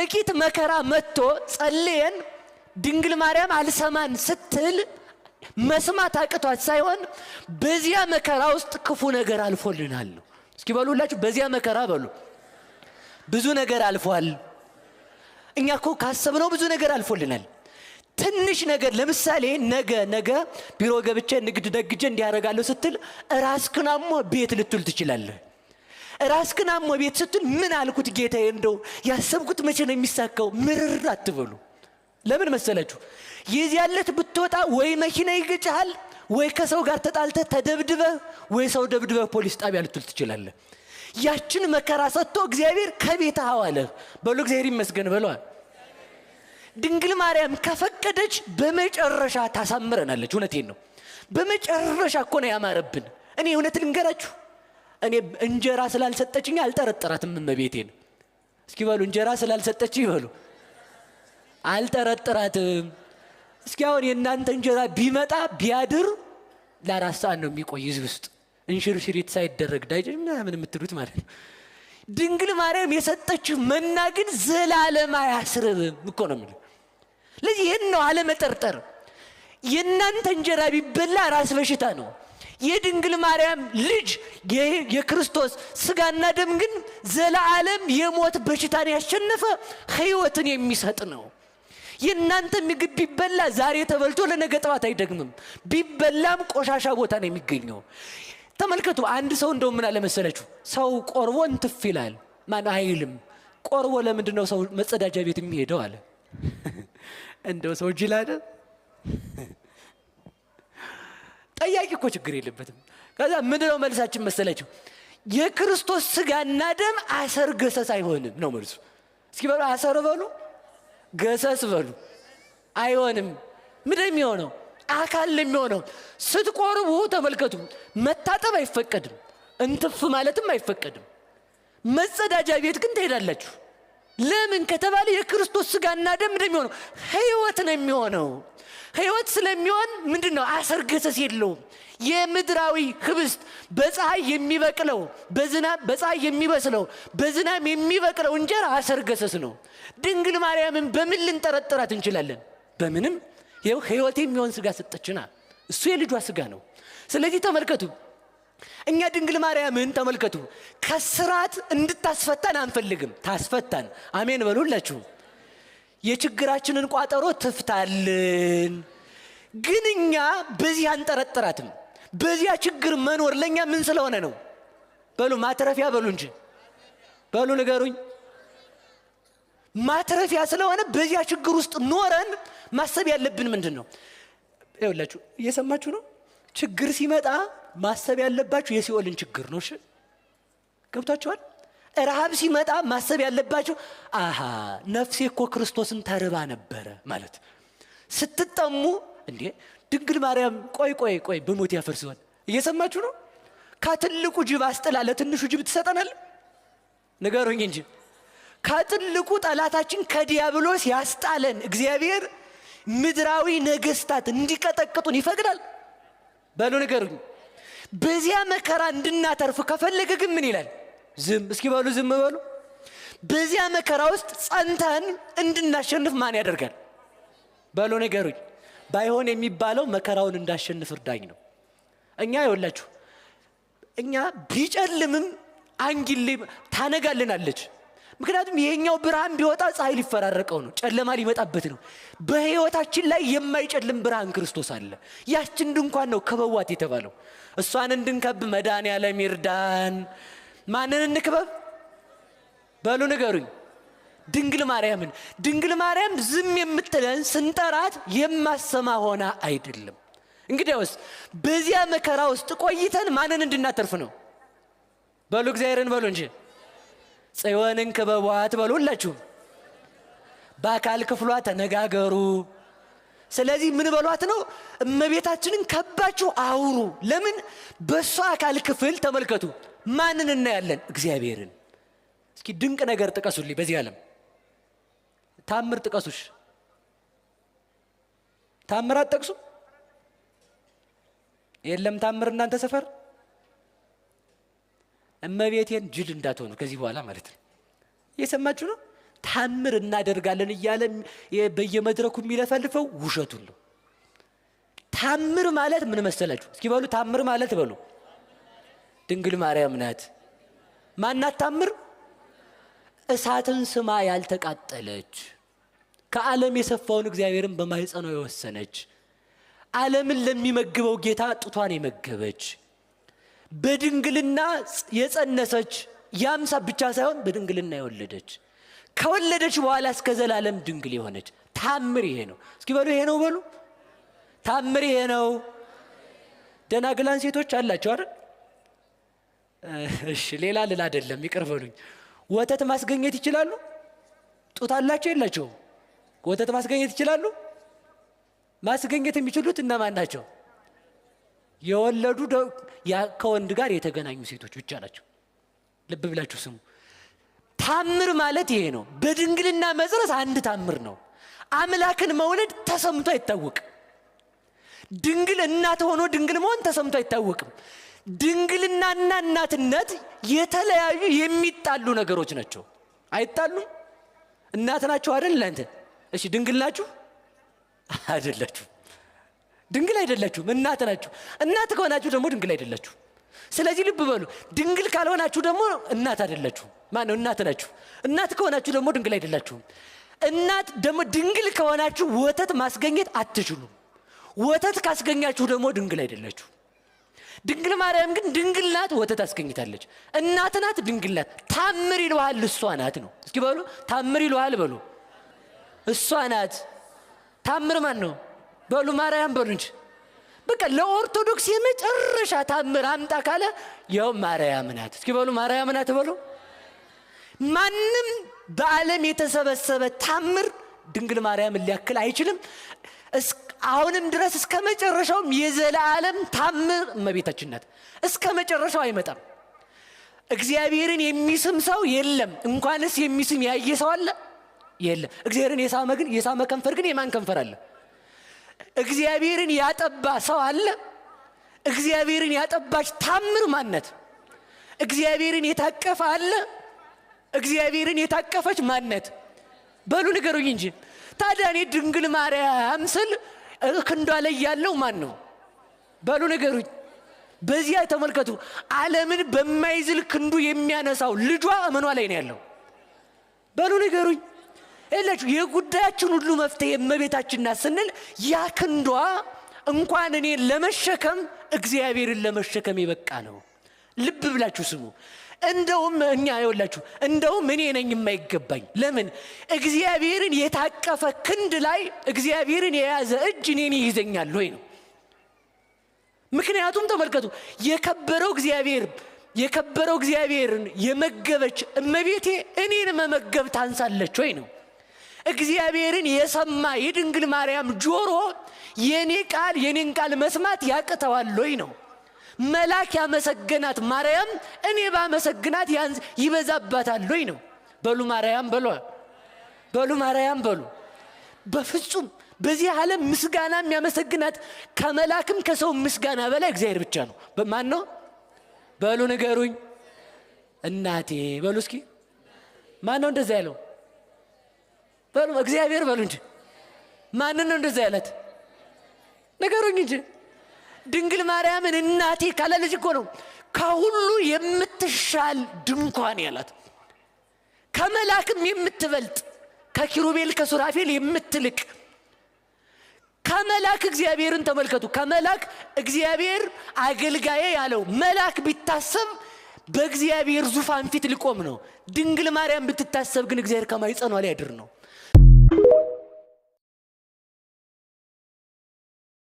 ጥቂት መከራ መጥቶ ጸልየን ድንግል ማርያም አልሰማን ስትል መስማት አቅቷት ሳይሆን በዚያ መከራ ውስጥ ክፉ ነገር አልፎልናል ነው። እስኪ በሉላችሁ በዚያ መከራ በሉ። ብዙ ነገር አልፏል። እኛ እኮ ካሰብነው ብዙ ነገር አልፎልናል። ትንሽ ነገር ለምሳሌ ነገ ቢሮ ገብቼ ንግድ ደግጄ እንዲያረጋለሁ ስትል ራስክን አሞ ቤት ልትል ትችላለህ። ራስክን አሞ ቤት ስትል ምን አልኩት ጌታዬ እንደው ያሰብኩት መቼ ነው የሚሳካው? ምርር አትበሉ። ለምን መሰላችሁ? የዚያለት ብትወጣ ወይ መኪና ይገጭሃል፣ ወይ ከሰው ጋር ተጣልተህ ተደብድበህ፣ ወይ ሰው ደብድበህ ፖሊስ ጣቢያ ልትል ትችላለህ። ያችን መከራ ሰጥቶ እግዚአብሔር ከቤት አዋለህ በሉ። እግዚአብሔር ይመስገን በሏል። ድንግል ማርያም ከፈቀደች በመጨረሻ ታሳምረናለች። እውነቴን ነው። በመጨረሻ እኮ ነው ያማረብን። እኔ እውነት ልንገራችሁ፣ እኔ እንጀራ ስላልሰጠችኝ አልጠረጠራትም እመቤቴን። እስኪ በሉ እንጀራ ስላልሰጠችኝ በሉ አልጠረጠራትም። እስኪ አሁን የእናንተ እንጀራ ቢመጣ ቢያድር ለ4 ሰዓት ነው የሚቆይ እዚህ ውስጥ እንሽርሽሪት ሳይደረግ ዳይጀ ምን የምትሉት ማለት ነው። ድንግል ማርያም የሰጠችው መና ግን ዘላለም አያስርብም እኮ ነው የሚለው። ለዚህ ይህን ነው አለመጠርጠር። የእናንተ እንጀራ ቢበላ ራስ በሽታ ነው። የድንግል ማርያም ልጅ የክርስቶስ ስጋና ደም ግን ዘላለም የሞት በሽታን ያሸነፈ ሕይወትን የሚሰጥ ነው። የእናንተ ምግብ ቢበላ ዛሬ ተበልቶ ለነገ ጠዋት አይደግምም። ቢበላም ቆሻሻ ቦታ ነው የሚገኘው። ተመልከቱ። አንድ ሰው እንደው ምን አለ መሰላችሁ? ሰው ቆርቦ እንትፍ ይላል ማን አይልም። ቆርቦ ለምንድን ነው ሰው መጸዳጃ ቤት የሚሄደው አለ። እንደው ሰው ጅል አይደል? ጠያቂ እኮ ችግር የለበትም። ከዛ ምንድነው መልሳችን መሰላችሁ? የክርስቶስ ስጋና ደም አሰር ገሰስ አይሆንም ነው መልሱ። እስኪ በሉ አሰር በሉ ገሰስ በሉ። አይሆንም። ምንድን የሚሆነው? አካል የሚሆነው ስትቆርቡ ተመልከቱ። መታጠብ አይፈቀድም፣ እንትፍ ማለትም አይፈቀድም። መጸዳጃ ቤት ግን ትሄዳላችሁ። ለምን ከተባለ የክርስቶስ ስጋና ደም እንደሚሆነው ሕይወት ነው የሚሆነው። ሕይወት ስለሚሆን ምንድነው? አሰር ገሰስ የለውም። የምድራዊ ህብስት በፀሐይ የሚበቅለው በፀሐይ የሚበስለው በዝናብ የሚበቅለው እንጀራ አሰር ገሰስ ነው። ድንግል ማርያምን በምን ልንጠረጥራት እንችላለን? በምንም። ይኸው ሕይወት የሚሆን ስጋ ሰጠችና እሱ የልጇ ስጋ ነው። ስለዚህ ተመልከቱ፣ እኛ ድንግል ማርያምን ተመልከቱ ከስራት እንድታስፈታን አንፈልግም። ታስፈታን። አሜን በሉላችሁ። የችግራችንን ቋጠሮ ትፍታልን። ግን እኛ በዚህ አንጠረጥራትም። በዚያ ችግር መኖር ለኛ ምን ስለሆነ ነው? በሉ ማትረፊያ በሉ እንጂ በሉ ንገሩኝ። ማትረፊያ ስለሆነ በዚያ ችግር ውስጥ ኖረን ማሰብ ያለብን ምንድን ነው? ይኸውላችሁ እየሰማችሁ ነው። ችግር ሲመጣ ማሰብ ያለባችሁ የሲኦልን ችግር ነው። እሺ ገብቷችኋል? ረሃብ ሲመጣ ማሰብ ያለባችሁ ነፍሴ እኮ ክርስቶስን ተርባ ነበረ ማለት። ስትጠሙ እንዴ ድንግል ማርያም ቆይ በሞት ያፈርሰዋል። እየሰማችሁ ነው። ከትልቁ ጅብ አስጥላ ለትንሹ ጅብ ትሰጠናል? ንገሩኝ እንጂ ከትልቁ ጠላታችን ከዲያብሎስ ያስጣለን እግዚአብሔር ምድራዊ ነገስታት እንዲቀጠቅጡን ይፈቅዳል? በሉ ንገሩኝ። በዚያ መከራ እንድናተርፍ ከፈለገ ግን ምን ይላል? ዝም። እስኪ በሉ ዝም በሉ። በዚያ መከራ ውስጥ ጸንተን እንድናሸንፍ ማን ያደርጋል? በሉ ንገሩኝ። ባይሆን የሚባለው መከራውን እንዳሸንፍ እርዳኝ ነው። እኛ ይወላችሁ እኛ ቢጨልምም አንጊሌ ታነጋልናለች። ምክንያቱም ይሄኛው ብርሃን ቢወጣ ፀሐይ ሊፈራረቀው ነው፣ ጨለማ ሊመጣበት ነው። በህይወታችን ላይ የማይጨልም ብርሃን ክርስቶስ አለ። ያችን ድንኳን ነው ክበቧት የተባለው። እሷን እንድንከብ መድኃኔዓለም ይርዳን። ማንን እንክበብ? በሉ ንገሩኝ። ድንግል ማርያምን። ድንግል ማርያም ዝም የምትለን ስንጠራት የማሰማ ሆና አይደለም። እንግዲያውስ በዚያ መከራ ውስጥ ቆይተን ማንን እንድናተርፍ ነው? በሉ እግዚአብሔርን በሉ እንጂ ጽዮንን ክበቧት በሉ ሁላችሁም። በአካል ክፍሏ ተነጋገሩ። ስለዚህ ምን በሏት ነው? እመቤታችንን ከባችሁ አውሩ። ለምን? በሷ አካል ክፍል ተመልከቱ ማንን እናያለን? እግዚአብሔርን። እስኪ ድንቅ ነገር ጥቀሱልኝ በዚህ ዓለም ታምር ጥቀሱሽ። ታምር አትጠቅሱ? የለም ታምር እናንተ ሰፈር? እመቤቴን ጅል እንዳትሆኑ ከዚህ በኋላ ማለት ነው። እየሰማችሁ ነው? ታምር እናደርጋለን እያለ በየመድረኩ የሚለፈልፈው ውሸቱን ነው። ታምር ማለት ምን መሰላችሁ? እስኪ በሉ ታምር ማለት በሉ ድንግል ማርያም ናት። ማናት ታምር? እሳትን ስማ ያልተቃጠለች፣ ከዓለም የሰፋውን እግዚአብሔርን በማህፀኗ የወሰነች፣ ዓለምን ለሚመግበው ጌታ ጡቷን የመገበች፣ በድንግልና የጸነሰች፣ ያምሳ ብቻ ሳይሆን በድንግልና የወለደች፣ ከወለደች በኋላ እስከ ዘላለም ድንግል የሆነች ታምር ይሄ ነው። እስኪ በሉ ይሄ ነው በሉ። ታምር ይሄ ነው። ደናግላን ሴቶች አላቸው አይደል? እሺ ሌላ ልል አይደለም ይቅር በሉኝ። ወተት ማስገኘት ይችላሉ? ጡት አላቸው የላቸውም? ወተት ማስገኘት ይችላሉ? ማስገኘት የሚችሉት እነማን ናቸው? የወለዱ ከወንድ ጋር የተገናኙ ሴቶች ብቻ ናቸው። ልብ ብላችሁ ስሙ። ታምር ማለት ይሄ ነው። በድንግልና መጽነስ አንድ ታምር ነው። አምላክን መውለድ ተሰምቶ አይታወቅም። ድንግል እናት ሆኖ ድንግል መሆን ተሰምቶ አይታወቅም። ድንግልናና እናትነት የተለያዩ የሚጣሉ ነገሮች ናቸው። አይጣሉም? እናት ናቸው አይደል እናንተ? እሺ ድንግል ናችሁ? አይደላችሁ። ድንግል አይደላችሁም፣ እናት ናችሁ። እናት ከሆናችሁ ደግሞ ድንግል አይደላችሁ። ስለዚህ ልብ በሉ። ድንግል ካልሆናችሁ ደግሞ እናት አይደላችሁ። ማነው? እናት ናችሁ። እናት ከሆናችሁ ደግሞ ድንግል አይደላችሁም። እናት ደግሞ ድንግል ከሆናችሁ ወተት ማስገኘት አትችሉም። ወተት ካስገኛችሁ ደግሞ ድንግል አይደላችሁ። ድንግል ማርያም ግን ድንግል ናት፣ ወተት አስገኝታለች። እናት ናት፣ ድንግል ናት። ታምር ይለዋል እሷ ናት ነው። እስኪ በሉ ታምር ይለዋል በሉ እሷ ናት። ታምር ማን ነው? በሉ ማርያም በሉ እንጂ። በቃ ለኦርቶዶክስ የመጨረሻ ታምር አምጣ ካለ ያው ማርያም ናት። እስኪ በሉ ማርያም ናት በሉ። ማንም በዓለም የተሰበሰበ ታምር ድንግል ማርያምን ሊያክል አይችልም። አሁንም ድረስ እስከ መጨረሻውም የዘላለም ታምር እመቤታችን ናት። እስከ መጨረሻው አይመጣም። እግዚአብሔርን የሚስም ሰው የለም። እንኳንስ የሚስም ያየ ሰው አለ የለም። እግዚአብሔርን የሳመ ከንፈር ግን የማን ከንፈር አለ? እግዚአብሔርን ያጠባ ሰው አለ? እግዚአብሔርን ያጠባች ታምር ማነት? እግዚአብሔርን የታቀፈ አለ? እግዚአብሔርን የታቀፈች ማነት? በሉ ንገሩኝ እንጂ። ታዲያ እኔ ድንግል ማርያም ስል ክንዷ ላይ ያለው ማን ነው? በሉ ንገሩኝ። በዚያ ተመልከቱ። ዓለምን በማይዝል ክንዱ የሚያነሳው ልጇ እመኗ ላይ ነው ያለው። በሉ ንገሩኝ። እላችሁ የጉዳያችን ሁሉ መፍትሄ እመቤታችን ናት ስንል ያ ክንዷ እንኳን እኔ ለመሸከም እግዚአብሔርን ለመሸከም የበቃ ነው። ልብ ብላችሁ ስሙ። እንደውም እኛ ይወላችሁ እንደውም እኔ ነኝ የማይገባኝ። ለምን? እግዚአብሔርን የታቀፈ ክንድ ላይ እግዚአብሔርን የያዘ እጅ እኔን ይይዘኛል ወይ ነው። ምክንያቱም ተመልከቱ፣ የከበረው እግዚአብሔርን የመገበች እመቤቴ እኔን መመገብ ታንሳለች ወይ ነው። እግዚአብሔርን የሰማ የድንግል ማርያም ጆሮ የኔን ቃል መስማት ያቅተዋል ወይ ነው። መልአክ ያመሰገናት ማርያም እኔ ባመሰግናት ይበዛባታል ወይ ነው። በሉ ማርያም በሉ። በፍጹም በዚህ ዓለም ምስጋና የሚያመሰግናት ከመላክም ከሰው ምስጋና በላይ እግዚአብሔር ብቻ ነው። ማን ነው? በሉ ንገሩኝ። እናቴ በሉ እስኪ። ማን ነው እንደዛ ያለው? በሉ እግዚአብሔር በሉ እንጂ። ማን ነው እንደዛ ያላት? ንገሩኝ እንጂ። ድንግል ማርያምን እናቴ ካለ ልጅ እኮ ነው ከሁሉ የምትሻል ድንኳን ያላት፣ ከመላክም የምትበልጥ፣ ከኪሩቤል ከሱራፌል የምትልቅ፣ ከመላክ እግዚአብሔርን ተመልከቱ። ከመላክ እግዚአብሔር አገልጋዬ ያለው መላክ ቢታሰብ በእግዚአብሔር ዙፋን ፊት ሊቆም ነው። ድንግል ማርያም ብትታሰብ ግን እግዚአብሔር ከማይጸኗ ላይ ያድር ነው።